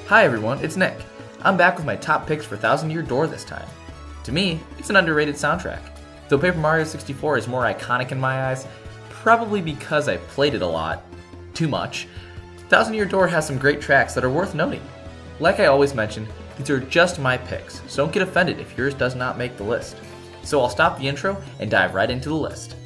Hi everyone, it's Nick. I'm back with my top picks for Thousand Year Door this time. To me, it's an underrated soundtrack. Though Paper Mario 64 is more iconic in my eyes, probably because I played it a lot, too much, Thousand Year Door has some great tracks that are worth noting. Like I always mention, these are just my picks, so don't get offended if yours does not make the list. So I'll stop the intro and dive right into the list.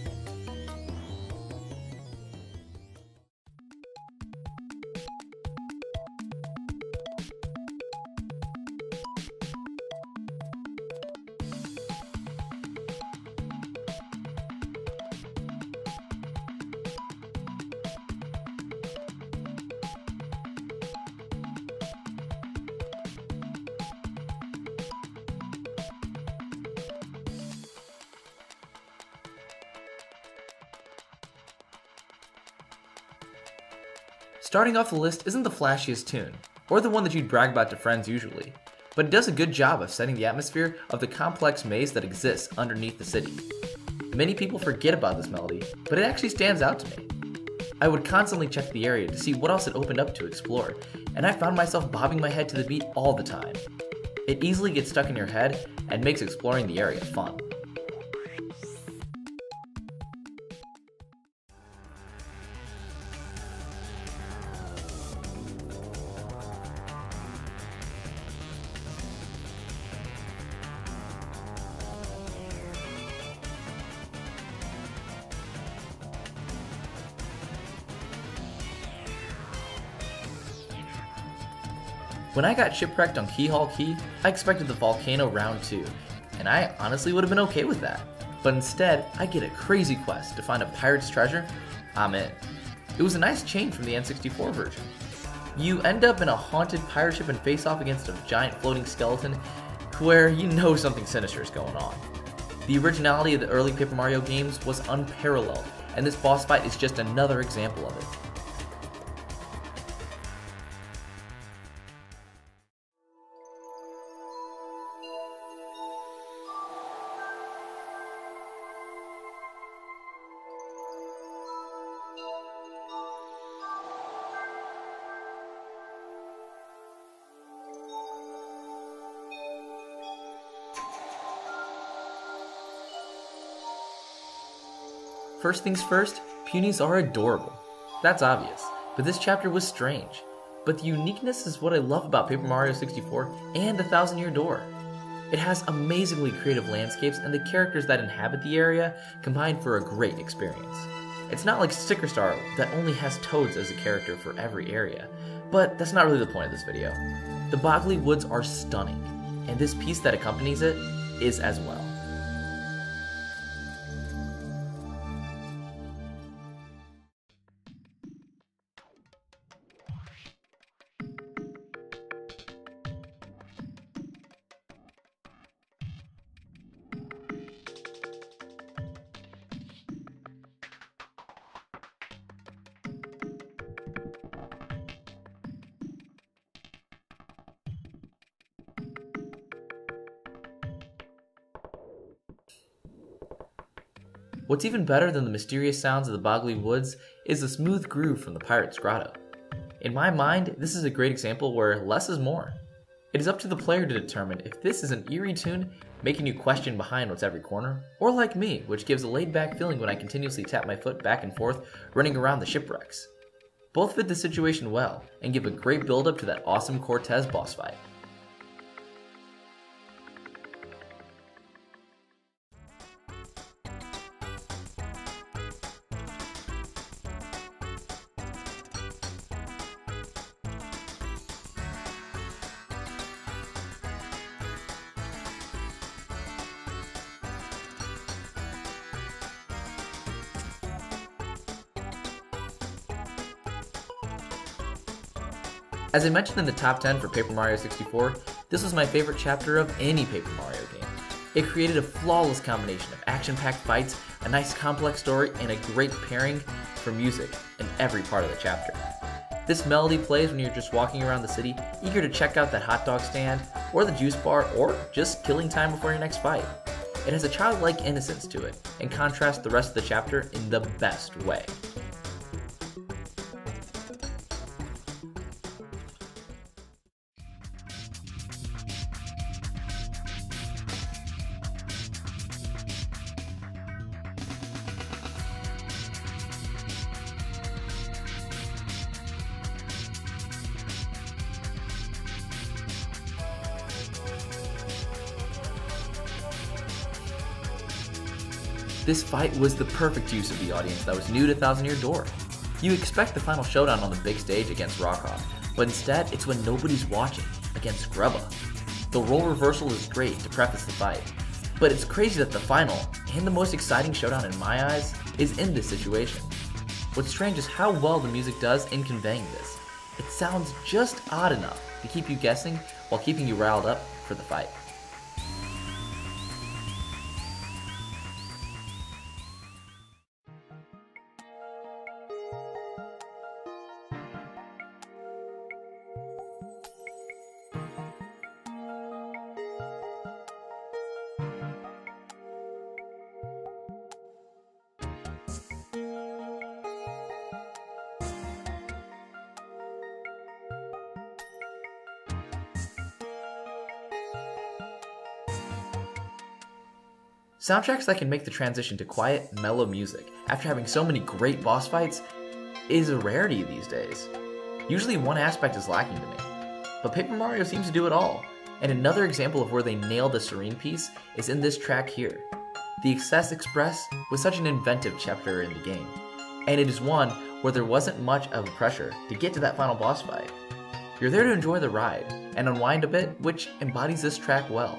Starting off the list isn't the flashiest tune, or the one that you'd brag about to friends usually, but it does a good job of setting the atmosphere of the complex maze that exists underneath the city. Many people forget about this melody, but it actually stands out to me. I would constantly check the area to see what else it opened up to explore, and I found myself bobbing my head to the beat all the time. It easily gets stuck in your head and makes exploring the area fun. When I got shipwrecked on Keyhole Key, I expected the Volcano Round 2, and I honestly would have been okay with that. But instead, I get a crazy quest to find a pirate's treasure. I'm in. It was a nice change from the N64 version. You end up in a haunted pirate ship and face off against a giant floating skeleton where you know something sinister is going on. The originality of the early Paper Mario games was unparalleled, and this boss fight is just another example of it. First things first, Punies are adorable. That's obvious, but this chapter was strange. But the uniqueness is what I love about Paper Mario 64 and the Thousand Year Door. It has amazingly creative landscapes, and the characters that inhabit the area combine for a great experience. It's not like Sticker Star that only has Toads as a character for every area, but that's not really the point of this video. The Boggly Woods are stunning, and this piece that accompanies it is as well. What's even better than the mysterious sounds of the Boggly Woods is the smooth groove from the Pirate's Grotto. In my mind, this is a great example where less is more. It is up to the player to determine if this is an eerie tune, making you question behind what's every corner, or like me, which gives a laid-back feeling when I continuously tap my foot back and forth, running around the shipwrecks. Both fit the situation well, and give a great build-up to that awesome Cortes Boss fight. As I mentioned in the top 10 for Paper Mario 64, this was my favorite chapter of any Paper Mario game. It created a flawless combination of action-packed fights, a nice complex story, and a great pairing for music in every part of the chapter. This melody plays when you're just walking around the city, eager to check out that hot dog stand, or the juice bar, or just killing time before your next fight. It has a childlike innocence to it, and contrasts the rest of the chapter in the best way. This fight was the perfect use of the audience that was new to Thousand Year Door. You expect the final showdown on the big stage against Rockhawk, but instead it's when nobody's watching, against Grubba. The role reversal is great to preface the fight, but it's crazy that the final, and the most exciting showdown in my eyes, is in this situation. What's strange is how well the music does in conveying this. It sounds just odd enough to keep you guessing while keeping you riled up for the fight. Soundtracks that can make the transition to quiet, mellow music after having so many great boss fights is a rarity these days. Usually one aspect is lacking to me, but Paper Mario seems to do it all, and another example of where they nailed the serene piece is in this track here. The Excess Express was such an inventive chapter in the game, and it is one where there wasn't much of a pressure to get to that final boss fight. You're there to enjoy the ride and unwind a bit, which embodies this track well.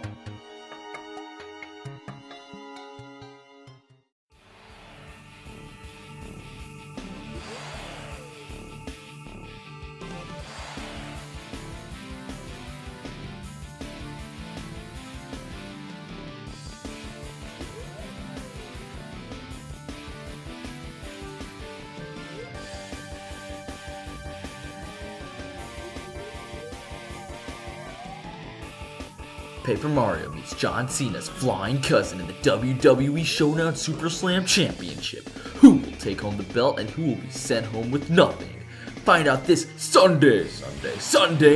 Paper Mario meets John Cena's flying cousin in the WWE Showdown Super Slam Championship. Who will take home the belt and who will be sent home with nothing? Find out this Sunday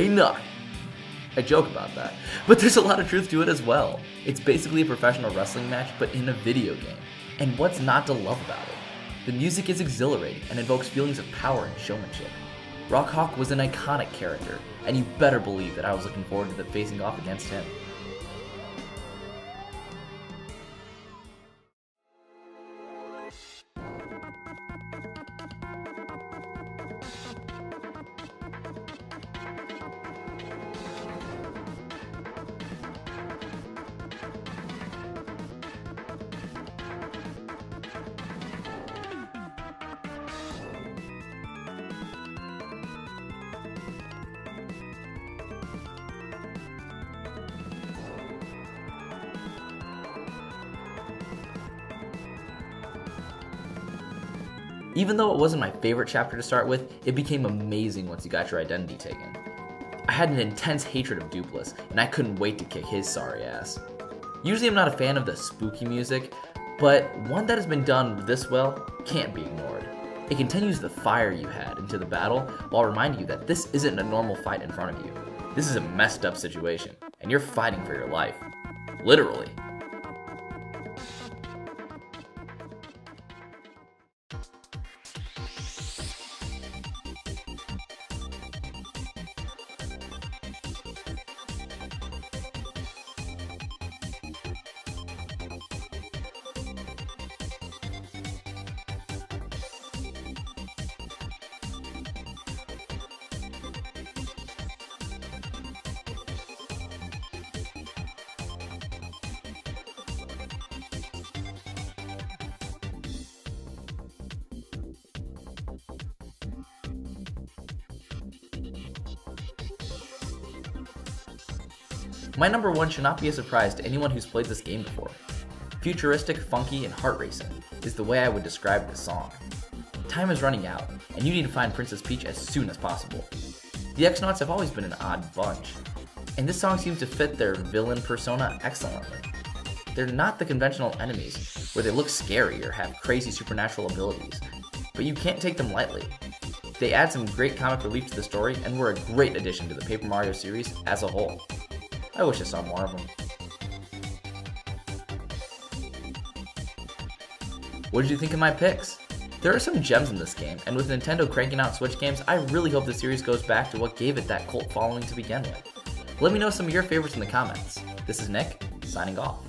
night. I joke about that, but there's a lot of truth to it as well. It's basically a professional wrestling match, but in a video game. And what's not to love about it? The music is exhilarating and invokes feelings of power and showmanship. Rockhawk was an iconic character, and you better believe that I was looking forward to the facing off against him. Even though it wasn't my favorite chapter to start with, it became amazing once you got your identity taken. I had an intense hatred of Dupless, and I couldn't wait to kick his sorry ass. Usually I'm not a fan of the spooky music, but one that has been done this well can't be ignored. It continues the fire you had into the battle while reminding you that this isn't a normal fight in front of you. This is a messed up situation, and you're fighting for your life. Literally. My number one should not be a surprise to anyone who's played this game before. Futuristic, funky, and heart-racing is the way I would describe this song. Time is running out, and you need to find Princess Peach as soon as possible. The x-nauts have always been an odd bunch, and this song seems to fit their villain persona excellently. They're not the conventional enemies, where they look scary or have crazy supernatural abilities, but you can't take them lightly. They add some great comic relief to the story, and were a great addition to the Paper Mario series as a whole. I wish I saw more of them. What did you think of my picks? There are some gems in this game, and with Nintendo cranking out Switch games, I really hope the series goes back to what gave it that cult following to begin with. Let me know some of your favorites in the comments. This is Nick, signing off.